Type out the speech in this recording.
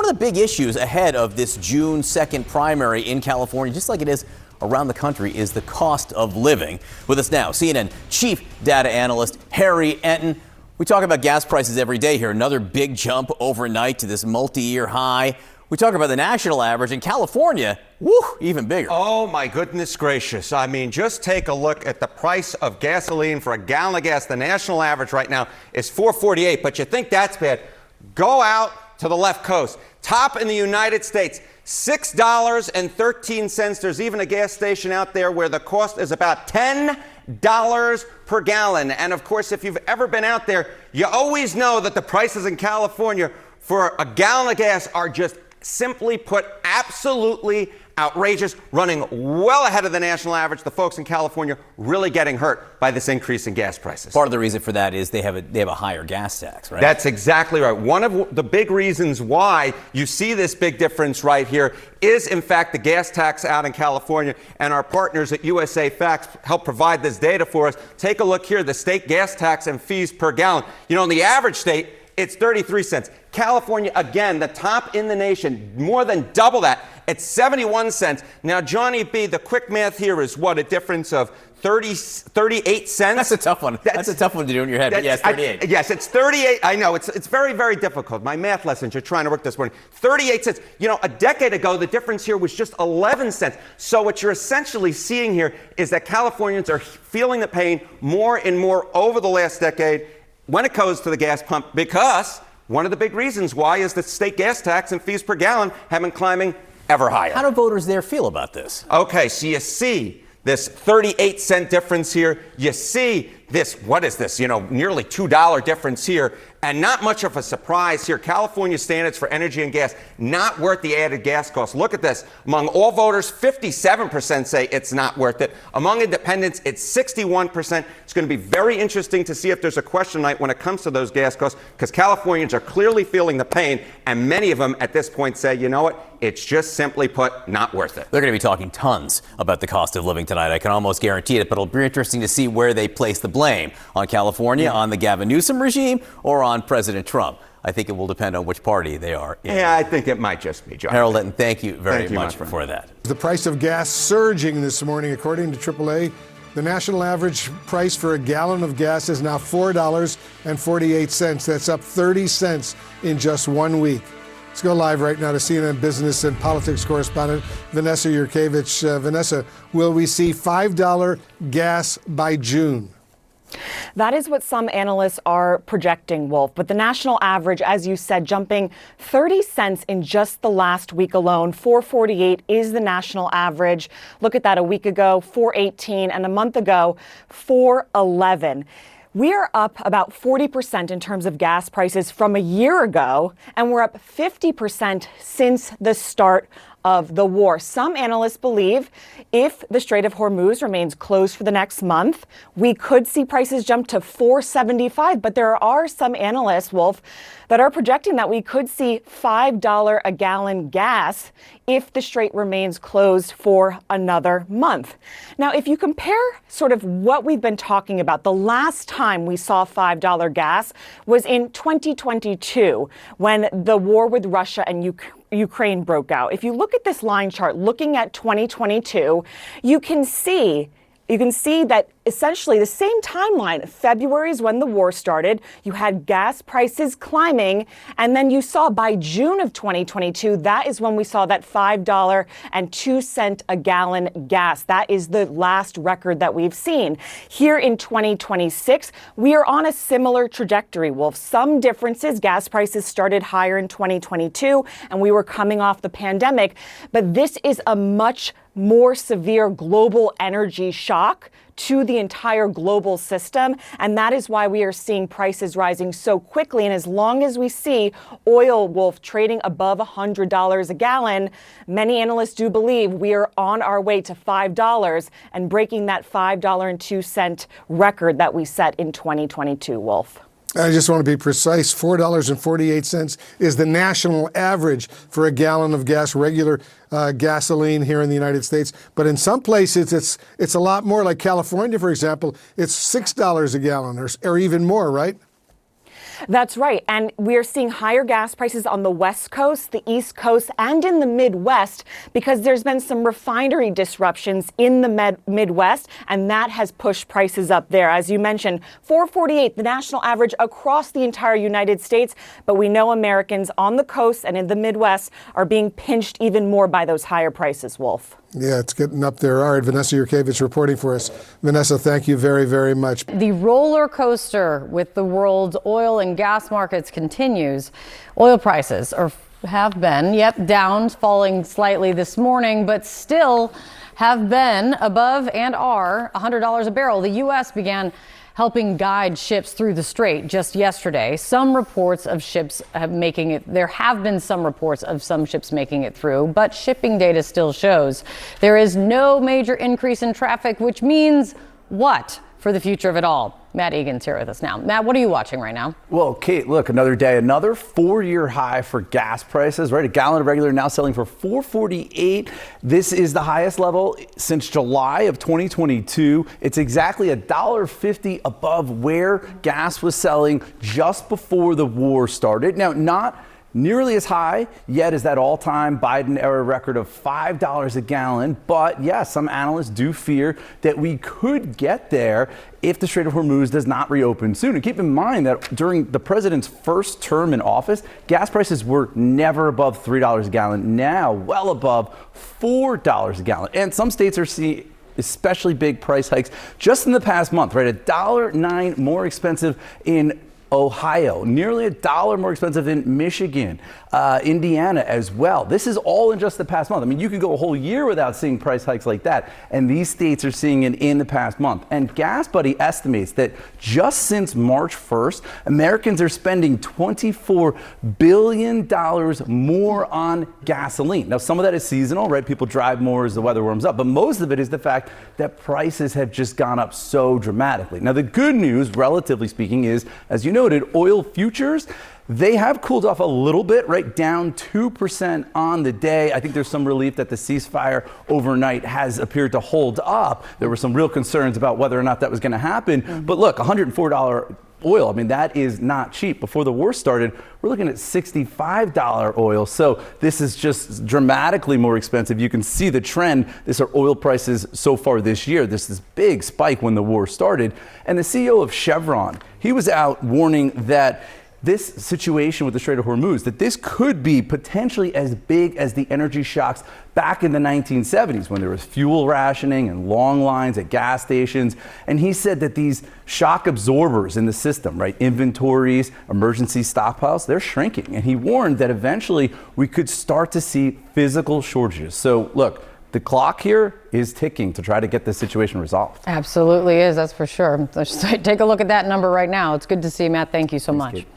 one of the big issues ahead of this June 2nd primary in California, just like it is around the country, is the cost of living. With us now, CNN chief data analyst Harry Enten. We talk about gas prices every day here. Another big jump overnight to this multi-year high. We talk about the national average in California, even bigger. Oh, my goodness gracious. I mean, just take a look at the price of gasoline for a gallon of gas. The national average right now is $4.48, but you think that's bad. Go out to the left coast. Top in the United States, $6.13. There's even a gas station out there where the cost is about $10 per gallon. And of course, if you've ever been out there, you always know that the prices in California for a gallon of gas are just simply put absolutely outrageous, running well ahead of the national average. The folks in California really getting hurt by this increase in gas prices. Part of the reason for that is they have a higher gas tax, right? That's exactly right. One of the big reasons why you see this big difference right here is, in fact, the gas tax out in California. And our partners at USA Facts help provide this data for us. Take a look here, the state gas tax and fees per gallon. You know, in the average state, it's 33 cents. California, again, the top in the nation, more than double that at 71 cents. Now, Johnny B., the quick math here is what, a difference of 38 cents? That's a tough one. That's a tough one to do in your head, but yes, 38. Yes, it's 38. I know, it's very, very difficult. My math lessons you're trying to work this morning. 38 cents. You know, a decade ago, the difference here was just 11 cents. So what you're essentially seeing here is that Californians are feeling the pain more and more over the last decade when it goes to the gas pump, because one of the big reasons why is that state gas tax and fees per gallon have been climbing ever higher. How do voters there feel about this? Okay, so you see this 38 cent difference here. You see this, what is this, nearly $2 difference here. And not much of a surprise here. California standards for energy and gas, not worth the added gas costs. Look at this. Among all voters, 57% say it's not worth it. Among independents, it's 61%. It's going to be very interesting to see if there's a question night when it comes to those gas costs, because Californians are clearly feeling the pain, and many of them at this point say, you know what, it's just simply put not worth it. They're going to be talking tons about the cost of living tonight. I can almost guarantee it, but it'll be interesting to see where they place the blame. On California, on the Gavin Newsom regime, or on President Trump. I think it will depend on which party they are in. Yeah, I think it might just be, John. Harold Enten, thank you very much for that. The price of gas surging this morning, according to AAA. The national average price for a gallon of gas is now $4.48. That's up 30 cents in just 1 week. Let's go live right now to CNN business and politics correspondent Vanessa Yurkevich. Vanessa, will we see $5 gas by June? That is what some analysts are projecting, Wolf. But the national average, as you said, jumping 30 cents in just the last week alone. $4.48 is the national average. Look at that, a week ago, $4.18, and a month ago, $4.11. We are up about 40% in terms of gas prices from a year ago, and we're up 50% since the start of the war. Some analysts believe if the Strait of Hormuz remains closed for the next month, we could see prices jump to $4.75. But there are some analysts, Wolf, that are projecting that we could see $5 a gallon gas if the Strait remains closed for another month. Now, if you compare sort of what we've been talking about, the last time we saw $5 gas was in 2022 when the war with Russia and Ukraine broke out. If you look at this line chart, looking at 2022, you can see that essentially the same timeline. February is when the war started. You had gas prices climbing. And then you saw by June of 2022, that is when we saw that $5.02 a gallon gas. That is the last record that we've seen. Here in 2026, we are on a similar trajectory, Wolf. Some differences. Gas prices started higher in 2022, and we were coming off the pandemic. But this is a much more severe global energy shock to the entire global system. And that is why we are seeing prices rising so quickly. And as long as we see oil, Wolf, trading above $100 a gallon, many analysts do believe we are on our way to $5 and breaking that $5.02 record that we set in 2022, Wolf. I just want to be precise. $4.48 is the national average for a gallon of gas, regular gasoline here in the United States. But in some places, it's a lot more. Like California, for example, it's $6 a gallon or even more, right? That's right. And we are seeing higher gas prices on the West Coast, the East Coast, and in the Midwest because there's been some refinery disruptions in the Midwest, and that has pushed prices up there. As you mentioned, $4.48, the national average across the entire United States. But we know Americans on the coast and in the Midwest are being pinched even more by those higher prices, Wolf. Yeah, it's getting up there. All right, Vanessa Yurkevich reporting for us. Vanessa, thank you very, very much. The roller coaster with the world's oil and gas markets continues. Oil prices have been, down, falling slightly this morning, but still have been above and are $100 a barrel. The U.S. began helping guide ships through the strait just yesterday. Some reports of ships making it. There have been some reports of some ships making it through, but shipping data still shows there is no major increase in traffic, which means what for the future of it all? Matt Egan's here with us now. Matt, what are you watching right now? Well, Kate, look, another day, another 4-year high for gas prices, right? A gallon of regular now selling for $4.48. This is the highest level since July of 2022. It's exactly $1.50 above where gas was selling just before the war started. Now, not nearly as high yet as that all-time Biden-era record of $5 a gallon. But yes, some analysts do fear that we could get there if the Strait of Hormuz does not reopen soon. And keep in mind that during the president's first term in office, gas prices were never above $3 a gallon. Now, well above $4 a gallon. And some states are seeing especially big price hikes just in the past month, right? $1.09 more expensive in Ohio, nearly $1 more expensive in Michigan, Indiana as well. This is all in just the past month. I mean, you could go a whole year without seeing price hikes like that, and these states are seeing it in the past month. And Gas Buddy estimates that just since March 1st, Americans are spending $24 billion more on gasoline. Now, some of that is seasonal, right? People drive more as the weather warms up, but most of it is the fact that prices have just gone up so dramatically. Now, the good news, relatively speaking, is, as you noted, oil futures, they have cooled off a little bit, right? Down 2% on the day. I think there's some relief that the ceasefire overnight has appeared to hold up. There were some real concerns about whether or not that was going to happen. But look, $104 oil, I mean, that is not cheap. Before the war started, we're looking at $65 oil. So this is just dramatically more expensive. You can see the trend. These are oil prices so far this year. This is big spike when the war started. And the CEO of Chevron, he was out warning that this situation with the Strait of Hormuz, that this could be potentially as big as the energy shocks back in the 1970s when there was fuel rationing and long lines at gas stations. And he said that these shock absorbers in the system, right, inventories, emergency stockpiles, they're shrinking. And he warned that eventually we could start to see physical shortages. So look, the clock here is ticking to try to get this situation resolved. Absolutely is, that's for sure. Let's take a look at that number right now. It's good to see you, Matt. Thank you so much. Kate.